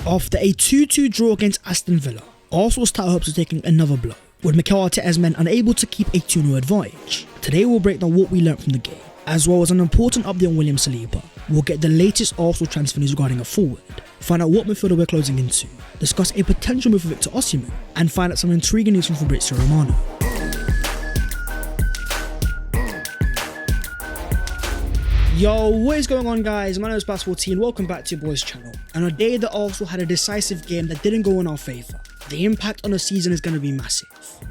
After a 2-2 draw against Aston Villa, Arsenal's title hopes are taking another blow, with Mikel Arteta's men unable to keep a 2-0 advantage. Today we'll break down what we learnt from the game, as well as an important update on William Saliba. We'll get the latest Arsenal transfer news regarding a forward, find out what midfielder we're closing into, discuss a potential move for Victor Osimhen, and find out some intriguing news from Fabrizio Romano. Yo, what is going on guys? My name is Bass14, welcome back to your boys channel. On a day that Arsenal had a decisive game that didn't go in our favour, the impact on the season is going to be massive.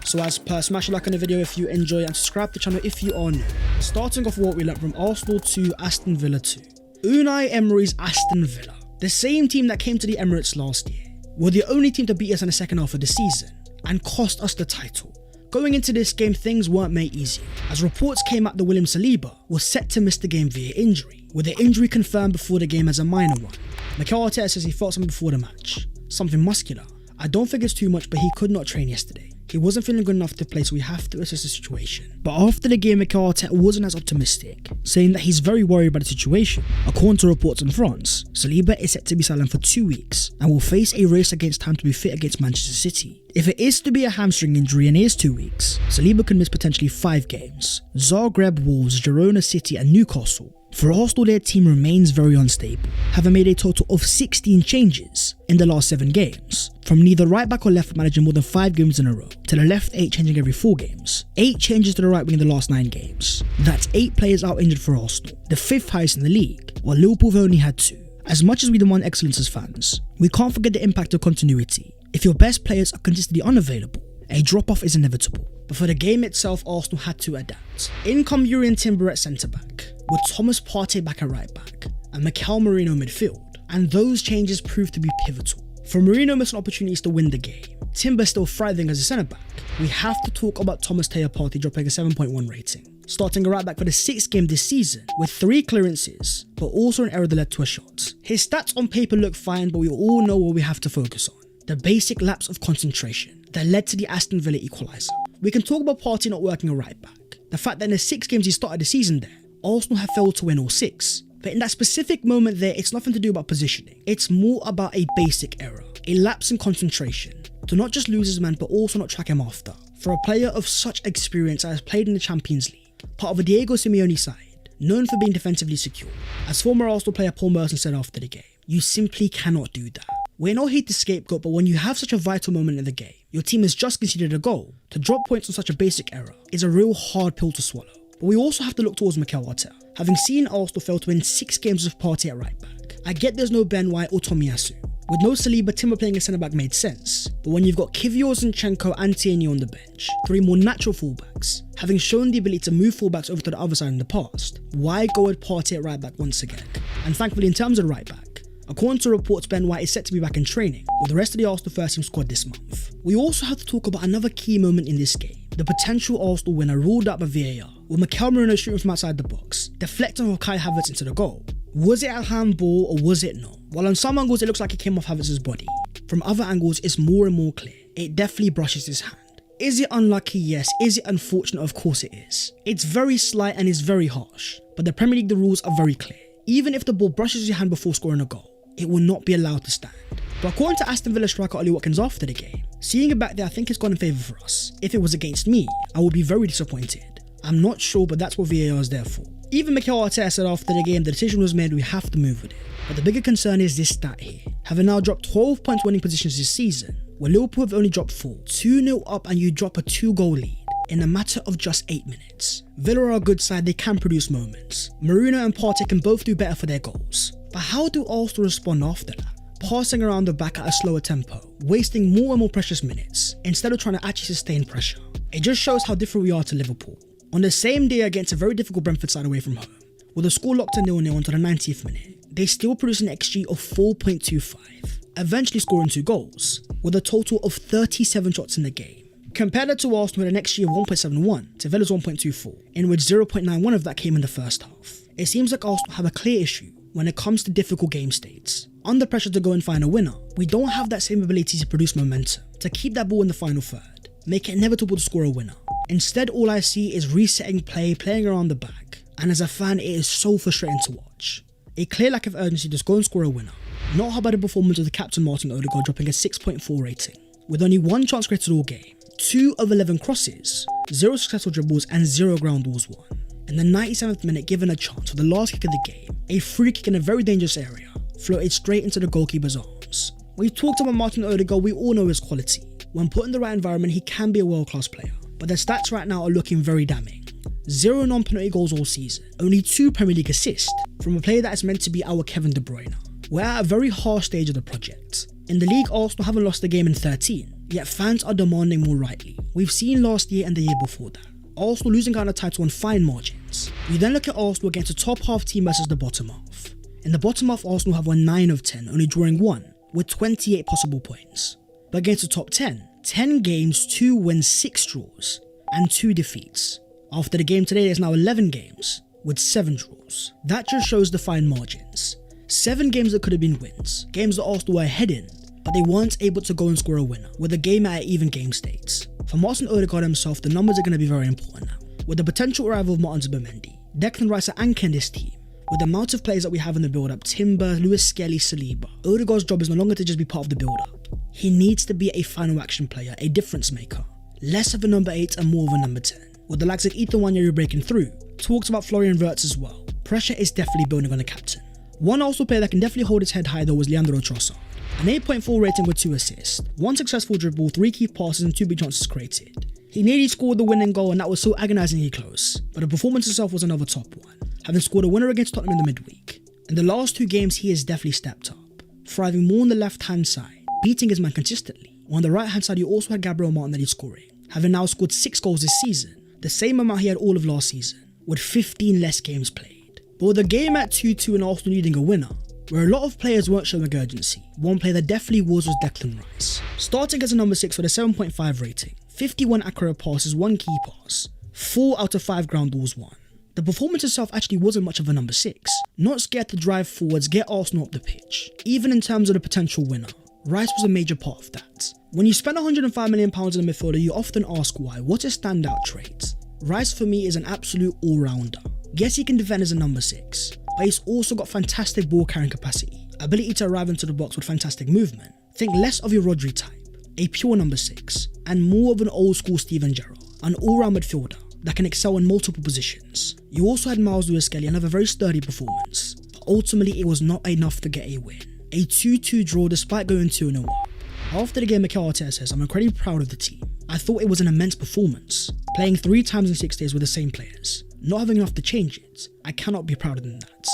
So as per, smash a like on the video if you enjoy and subscribe to the channel if you are new. Starting off with what we learnt from Arsenal 2, Aston Villa 2. Unai Emery's Aston Villa, the same team that came to the Emirates last year, were the only team to beat us in the second half of the season and cost us the title. Going into this game, things weren't made easy, as reports came out that William Saliba was set to miss the game via injury, with the injury confirmed before the game as a minor one. Mikel Arteta says he felt something before the match, something muscular. I don't think it's too much, but he could not train yesterday. He wasn't feeling good enough to play, so we have to assess the situation. But after the game, Mikel Arteta wasn't as optimistic, saying that he's very worried about the situation. According to reports in France, Saliba is set to be silent for 2 weeks and will face a race against time to be fit against Manchester City. If it is to be a hamstring injury and it is 2 weeks, Saliba could miss potentially 5 games. Zagreb, Wolves, Girona City and Newcastle. For Arsenal, their team remains very unstable, having made a total of 16 changes in the last 7 games, from neither right back or left back managing more than 5 games in a row, to the left 8 changing every 4 games, 8 changes to the right wing in the last 9 games. That's 8 players out injured for Arsenal, the 5th highest in the league, while Liverpool have only had 2. As much as we demand excellence as fans, we can't forget the impact of continuity. If your best players are consistently unavailable, a drop-off is inevitable. But for the game itself, Arsenal had to adapt. In come Yuri Timber at centre-back, with Thomas Partey back at right-back, and Mikel Merino midfield, and those changes proved to be pivotal. For Merino missing opportunities to win the game, Timber still thriving as a centre-back, we have to talk about Thomas Partey dropping a 7.1 rating. Starting a right-back for the 6th game this season, with 3 clearances, but also an error that led to a shot. His stats on paper look fine, but we all know what we have to focus on. The basic lapse of concentration that led to the Aston Villa equaliser. We can talk about Partey not working a right back. The fact that in the 6 games he started the season there, Arsenal have failed to win all 6. But in that specific moment there, it's nothing to do about positioning. It's more about a basic error, a lapse in concentration, to not just lose his man but also not track him after. For a player of such experience that has played in the Champions League, part of a Diego Simeone side, known for being defensively secure, as former Arsenal player Paul Merson said after the game, you simply cannot do that. We're not here to scapegoat, but when you have such a vital moment in the game, your team has just conceded a goal, to drop points on such a basic error is a real hard pill to swallow. But we also have to look towards Mikel Arteta, having seen Arsenal fail to win 6 games with Partey at right back. I get there's no Ben White or Tomiyasu. With no Saliba, Timber playing a centre back made sense, but when you've got Kivior, Zinchenko and Tierney on the bench, 3 more natural fullbacks, having shown the ability to move fullbacks over to the other side in the past, why go with Partey at right back once again? And thankfully in terms of right back, according to reports, Ben White is set to be back in training with the rest of the Arsenal first team squad this month. We also have to talk about another key moment in this game, the potential Arsenal winner ruled out by VAR, with Mikel Merino shooting from outside the box, deflecting off Kai Havertz into the goal. Was it a handball or was it not? While on some angles it looks like it came off Havertz's body, from other angles it's more and more clear. It definitely brushes his hand. Is it unlucky? Yes. Is it unfortunate? Of course it is. It's very slight and it's very harsh, but the Premier League, the rules are very clear. Even if the ball brushes your hand before scoring a goal, it will not be allowed to stand. But according to Aston Villa striker Ollie Watkins after the game, seeing it back there I think it's gone in favour for us. If it was against me, I would be very disappointed. I'm not sure, but that's what VAR is there for. Even Mikel Arteta said after the game the decision was made, we have to move with it. But the bigger concern is this stat here. Having now dropped 12 points winning positions this season, where Liverpool have only dropped 4, 2-0 up and you drop a 2-goal lead in a matter of just 8 minutes. Villa are a good side, they can produce moments. Merino and Partey can both do better for their goals. But how do Arsenal respond after that? Passing around the back at a slower tempo, wasting more and more precious minutes, instead of trying to actually sustain pressure. It just shows how different we are to Liverpool. On the same day against a very difficult Brentford side away from home, with the score locked to 0-0 until the 90th minute, they still produce an XG of 4.25, eventually scoring 2 goals, with a total of 37 shots in the game. Compare that to Arsenal with an XG of 1.71 to Villa's 1.24, in which 0.91 of that came in the first half. It seems like Arsenal have a clear issue when it comes to difficult game states. Under pressure to go and find a winner, we don't have that same ability to produce momentum, to keep that ball in the final third, make it inevitable to score a winner. Instead, all I see is resetting play, playing around the back, and as a fan it is so frustrating to watch. A clear lack of urgency to go and score a winner, Not how bad a performance of the captain Martin Odegaard, dropping a 6.4 rating. With only 1 chance created all game, 2 of 11 crosses, 0 successful dribbles and 0 ground balls won. In the 97th minute, given a chance for the last kick of the game, a free kick in a very dangerous area floated straight into the goalkeeper's arms. We've talked about Martin Odegaard, we all know his quality. When put in the right environment, he can be a world-class player, but their stats right now are looking very damning. 0 non-penalty goals all season, only 2 Premier League assists from a player that is meant to be our Kevin De Bruyne. We're at a very harsh stage of the project. In the league, Arsenal haven't lost a game in 13, yet fans are demanding more rightly. We've seen last year and the year before that, Arsenal losing out on the title on fine margins. We then look at Arsenal against the top half team versus the bottom half. In the bottom half, Arsenal have won 9 of 10, only drawing 1, with 28 possible points. But against the top 10 games, 2 wins, 6 draws, and 2 defeats. After the game today, there's now 11 games, with 7 draws. That just shows the fine margins. 7 games that could have been wins, games that Arsenal were ahead in, but they weren't able to go and score a winner, with the game at an even game state. For Martin Odegaard himself, the numbers are going to be very important now. With the potential arrival of Martin Zubimendi, Declan Rice are anchoring this team. With the amount of players that we have in the build-up, Timber, Lewis Skelly, Saliba, Odegaard's job is no longer to just be part of the build-up. He needs to be a final action player, a difference maker. Less of a number 8 and more of a number 10. With the likes of Ethan Nwaneri breaking through, talks about Florian Wirtz as well. Pressure is definitely building on the captain. One Arsenal player that can definitely hold his head high though was Leandro Trossard. An 8.4 rating with 2 assists, 1 successful dribble, 3 key passes and 2 big chances created. He nearly scored the winning goal and that was so agonisingly close, but the performance itself was another top one, having scored a winner against Tottenham in the midweek. In the last 2 games he has definitely stepped up, thriving more on the left hand side, beating his man consistently. On the right hand side you also had Gabriel Martinelli scoring, having now scored 6 goals this season, the same amount he had all of last season, with 15 less games played. But with the game at 2-2 and Arsenal needing a winner, where a lot of players weren't showing urgency, one player that definitely was Declan Rice. Starting as a number 6 with a 7.5 rating, 51 accurate passes, 1 key pass, 4 out of 5 ground balls won. The performance itself actually wasn't much of a number 6, not scared to drive forwards, get Arsenal up the pitch. Even in terms of the potential winner, Rice was a major part of that. When you spend £105 million in a midfielder, you often ask why. What's his standout trait? Rice for me is an absolute all-rounder. Yes, he can defend as a number 6, but he's also got fantastic ball carrying capacity, ability to arrive into the box with fantastic movement. Think less of your Rodri type, a pure number 6, and more of an old school Steven Gerrard, an all-round midfielder that can excel in multiple positions. You also had Miles Lewis-Skelly, another very sturdy performance, but ultimately it was not enough to get a win. A 2-2 draw despite going 2-0 up. After the game, Mikel Arteta says, "I'm incredibly proud of the team. I thought it was an immense performance. Playing 3 times in 6 days with the same players, not having enough to change it. I cannot be prouder than that."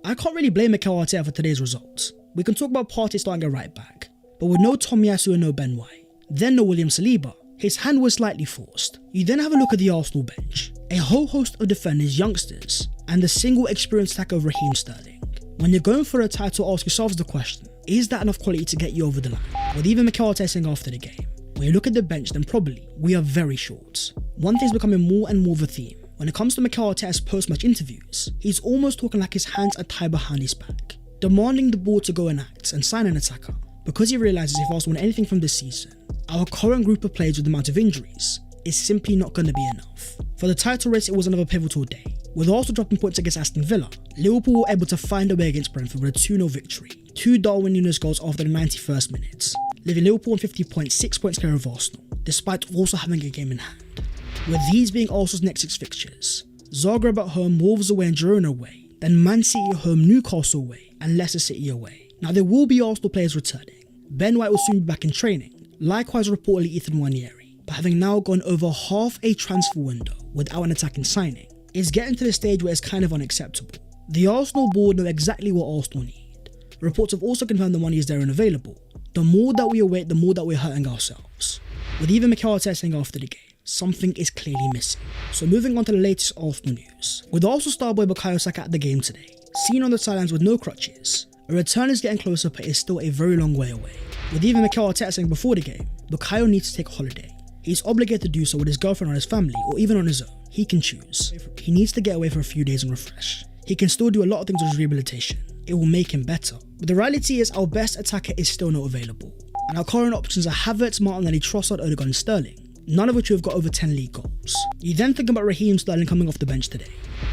I can't really blame Mikel Arteta for today's results. We can talk about Partey starting at right back, but with no Tomiyasu and no Ben White, then no William Saliba, his hand was slightly forced. You then have a look at the Arsenal bench. A whole host of defenders, youngsters, and the single experienced attacker of Raheem Sterling. When you're going for a title, ask yourselves the question, is that enough quality to get you over the line? With even Mikel Arteta saying after the game, when you look at the bench, then probably we are very short. One thing's becoming more and more of a theme. When it comes to Mikel Arteta's post-match interviews, he's almost talking like his hands are tied behind his back, demanding the board to go and act and sign an attacker, because he realises if Arsenal want anything from this season, our current group of players with the amount of injuries is simply not going to be enough. For the title race, it was another pivotal day. With Arsenal dropping points against Aston Villa, Liverpool were able to find a way against Brentford with a 2-0 victory. 2 Darwin Núñez goals after the 91st minute, leaving Liverpool on 50 points, 6 points clear of Arsenal, despite also having a game in hand. With these being Arsenal's next 6 fixtures, Zagreb at home, Wolves away and Girona away, then Man City at home, Newcastle away and Leicester City away. Now there will be Arsenal players returning. Ben White will soon be back in training, likewise reportedly Ethan Nwaneri, but having now gone over half a transfer window without an attacking signing, it's getting to the stage where it's kind of unacceptable. The Arsenal board know exactly what Arsenal need. Reports have also confirmed the money is there and available. The more that we await, the more that we're hurting ourselves. With even Mikel Arteta saying after the game, something is clearly missing. So moving on to the latest Arsenal news. With Arsenal star boy Bukayo Saka at the game today, seen on the sidelines with no crutches, a return is getting closer but is still a very long way away. With even Mikel Arteta saying before the game, Bukayo needs to take a holiday. He's obligated to do so with his girlfriend or his family or even on his own. He can choose. He needs to get away for a few days and refresh. He can still do a lot of things with his rehabilitation. It will make him better. But the reality is our best attacker is still not available. And our current options are Havertz, Martinelli, Trossard, Odegaard and Sterling, none of which have got over 10 league goals. You then think about Raheem Sterling coming off the bench today,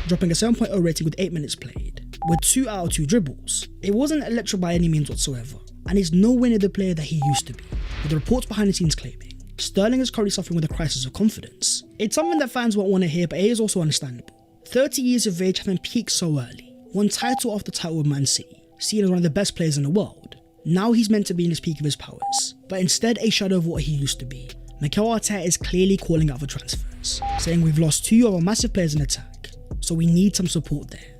dropping a 7.0 rating with 8 minutes played. with 2 out of 2 dribbles. It wasn't electric by any means whatsoever, and is nowhere near the player that he used to be, with the reports behind the scenes claiming Sterling is currently suffering with a crisis of confidence. It's something that fans won't want to hear, but it is also understandable. 30 years of age, having peaked so early, won title after title with Man City, seen as one of the best players in the world. Now he's meant to be in his peak of his powers, but instead a shadow of what he used to be. Mikel Arteta is clearly calling out for transfers, saying we've lost 2 of our massive players in attack, so we need some support there.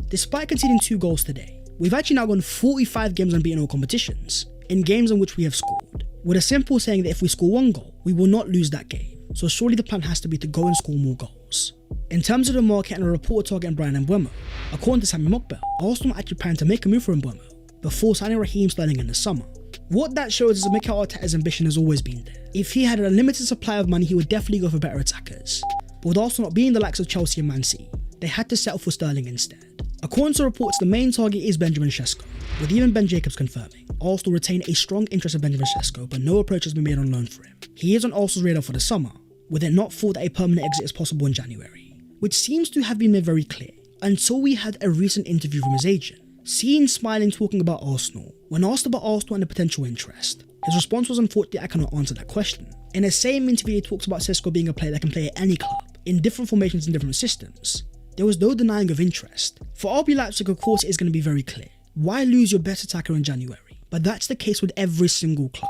Despite conceding 2 goals today, we've actually now gone 45 games unbeaten in all competitions, in games in which we have scored, with a simple saying that if we score 1 goal, we will not lose that game, so surely the plan has to be to go and score more goals. In terms of the market and a report targeting Brian Mbeumo, according to Sammy Mokbel, Arsenal are actually planning to make a move for Mbeumo before signing Raheem Sterling in the summer. What that shows is that Mikel Arteta's ambition has always been there. If he had a limited supply of money, he would definitely go for better attackers. But with Arsenal not being the likes of Chelsea and Man City, they had to settle for Sterling instead. According to reports, the main target is Benjamin Sesko, with even Ben Jacobs confirming Arsenal retain a strong interest in Benjamin Sesko, but no approach has been made on loan for him. He is on Arsenal's radar for the summer, with it not thought that a permanent exit is possible in January, which seems to have been made very clear until we had a recent interview from his agent, seen smiling talking about Arsenal. When asked about Arsenal and the potential interest, his response was, unfortunately, I cannot answer that question. In the same interview, he talks about Sesko being a player that can play at any club, in different formations and different systems. There was no denying of interest. For RB Leipzig, of course, it is going to be very clear. Why lose your best attacker in January? But that's the case with every single club.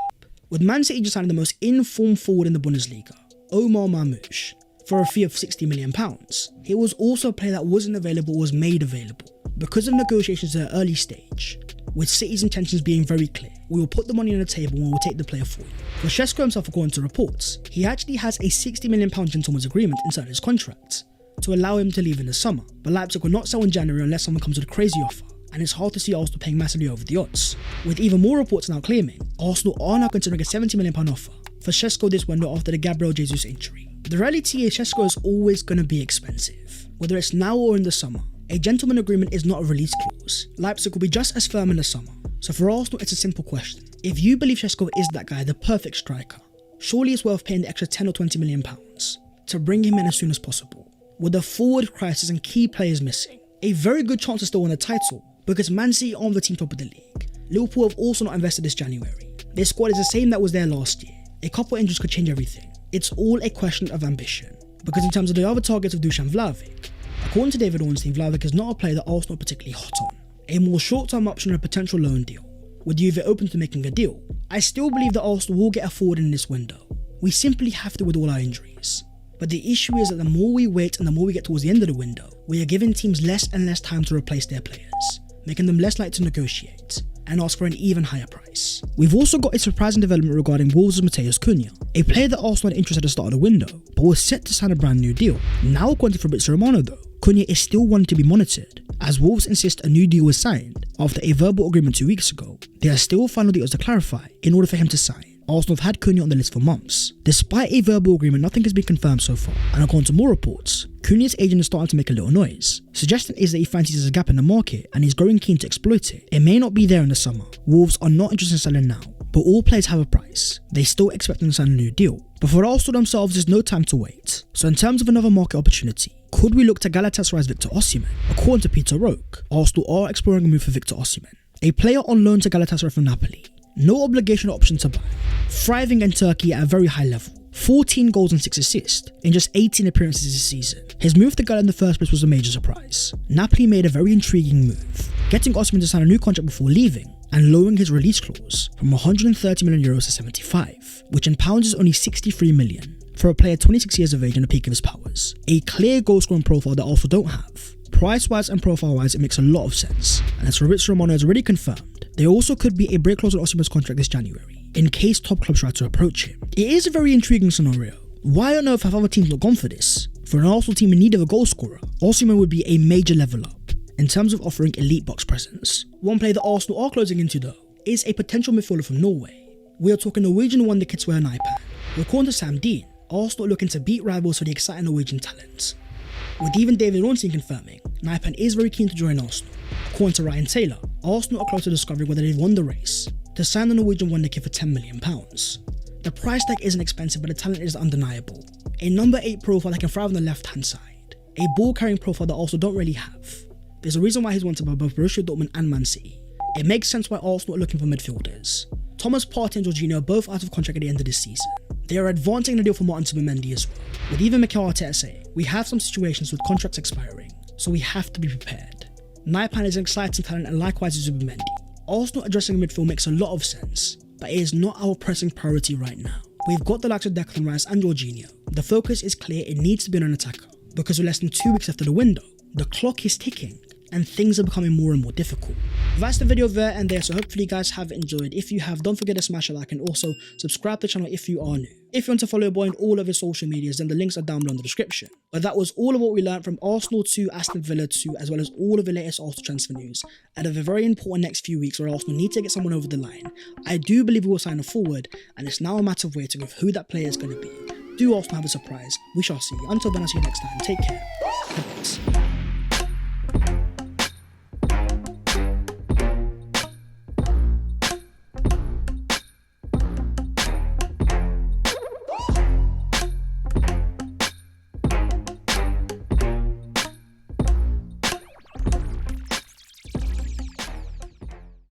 With Man City just signing the most informed forward in the Bundesliga, Omar Marmoush, for a fee of £60 million. It was also a player that wasn't available or was made available. Because of negotiations at an early stage, with City's intentions being very clear, we will put the money on the table and we will take the player for you. For Sesko himself, according to reports, he actually has a £60 million gentleman's agreement inside his contract to allow him to leave in the summer, but Leipzig will not sell in January unless someone comes with a crazy offer, and it's hard to see Arsenal paying massively over the odds, with even more reports now claiming Arsenal are now considering a £70 million offer for Sesko this window after the Gabriel Jesus injury. The reality is Sesko is always going to be expensive, whether it's now or in the summer. A gentleman agreement is not a release clause. Leipzig will be just as firm in the summer, so for Arsenal it's a simple question. If you believe Sesko is that guy, the perfect striker, surely it's worth paying the extra £10 or £20 million to bring him in as soon as possible. With a forward crisis and key players missing, a very good chance to still win the title, because Man City aren't the team top of the league. Liverpool have also not invested this January. Their squad is the same that was there last year. A couple injuries could change everything. It's all a question of ambition. Because in terms of the other targets of Dusan Vlahovic, according to David Ornstein, Vlahovic is not a player that Arsenal are particularly hot on. A more short-term option or a potential loan deal, with you if you're open to making a deal. I still believe that Arsenal will get a forward in this window. We simply have to with all our injuries. But the issue is that the more we wait and the more we get towards the end of the window, we are giving teams less and less time to replace their players, making them less likely to negotiate and ask for an even higher price. We've also got a surprising development regarding Wolves' Matheus Cunha, a player that Arsenal had interest at the start of the window, but was set to sign a brand new deal. Now according to Fabrizio Romano though, Cunha is still one to be monitored, as Wolves insist a new deal was signed after a verbal agreement 2 weeks ago. There are still final details to clarify in order for him to sign. Arsenal have had Cunha on the list for months. Despite a verbal agreement, nothing has been confirmed so far, and according to more reports, Cunha's agent is starting to make a little noise. Suggestion is that he fancies there's a gap in the market and he's growing keen to exploit it. It may not be there in the summer. Wolves are not interested in selling now, but all players have a price. They still expect them to sign a new deal. But for Arsenal themselves, there's no time to wait. So in terms of another market opportunity, could we look to Galatasaray's Victor Osimhen? According to Peter Roque, Arsenal are exploring a move for Victor Osimhen, a player on loan to Galatasaray from Napoli. No obligation or option to buy. Thriving in Turkey at a very high level. 14 goals and 6 assists in just 18 appearances this season. His move to Gala in the first place was a major surprise. Napoli made a very intriguing move, getting Osimhen to sign a new contract before leaving and lowering his release clause from €130 million to 75, which in pounds is only 63 million for a player 26 years of age and the peak of his powers. A clear goal scoring profile that also don't have. Price-wise and profile-wise, it makes a lot of sense, and as Fabrizio Romano has already confirmed, there also could be a break clause on Osimhen's contract this January, in case top clubs try to approach him. It is a very intriguing scenario. Why on earth have other teams not gone for this? For an Arsenal team in need of a goal scorer, Osimhen would be a major level up, in terms of offering elite box presence. One player that Arsenal are closing into though, is a potential midfielder from Norway. We are talking Norwegian wonder Kitswell Naipan. According to Sam Dean, Arsenal are looking to beat rivals for the exciting Norwegian talent, with even David Ornstein confirming Naipan is very keen to join Arsenal. According to Ryan Taylor, Arsenal are close to discovering whether they've won the race to sign the Norwegian wonder kid for £10 million. The price tag isn't expensive, but the talent is undeniable. A number 8 profile that can thrive on the left hand side, a ball carrying profile that also don't really have. There's a reason why he's wanted by both Borussia Dortmund and Man City. It makes sense why Arsenal are looking for midfielders. Thomas Partey and Jorginho are both out of contract at the end of this season. They are advancing the deal for Martin Zubimendi as well. With even Mikel Arteta saying, we have some situations with contracts expiring, so we have to be prepared. Naipan is an exciting talent and likewise is Zubimendi. Arsenal addressing midfield makes a lot of sense, but it is not our pressing priority right now. We've got the likes of Declan Rice and Jorginho. The focus is clear, it needs to be on an attacker, because with less than 2 weeks after the window, the clock is ticking and things are becoming more and more difficult. That's the video there and there, so hopefully you guys have enjoyed. If you have, don't forget to smash a like and also subscribe to the channel if you are new. If you want to follow your boy on all of his social medias, then the links are down below in the description. But that was all of what we learned from Arsenal to Aston Villa to, as well as all of the latest Arsenal transfer news. And of a very important next few weeks where Arsenal need to get someone over the line. I do believe we will sign a forward, and it's now a matter of waiting with who that player is going to be. Do Arsenal have a surprise? We shall see. Until then, I'll see you next time. Take care. Thanks.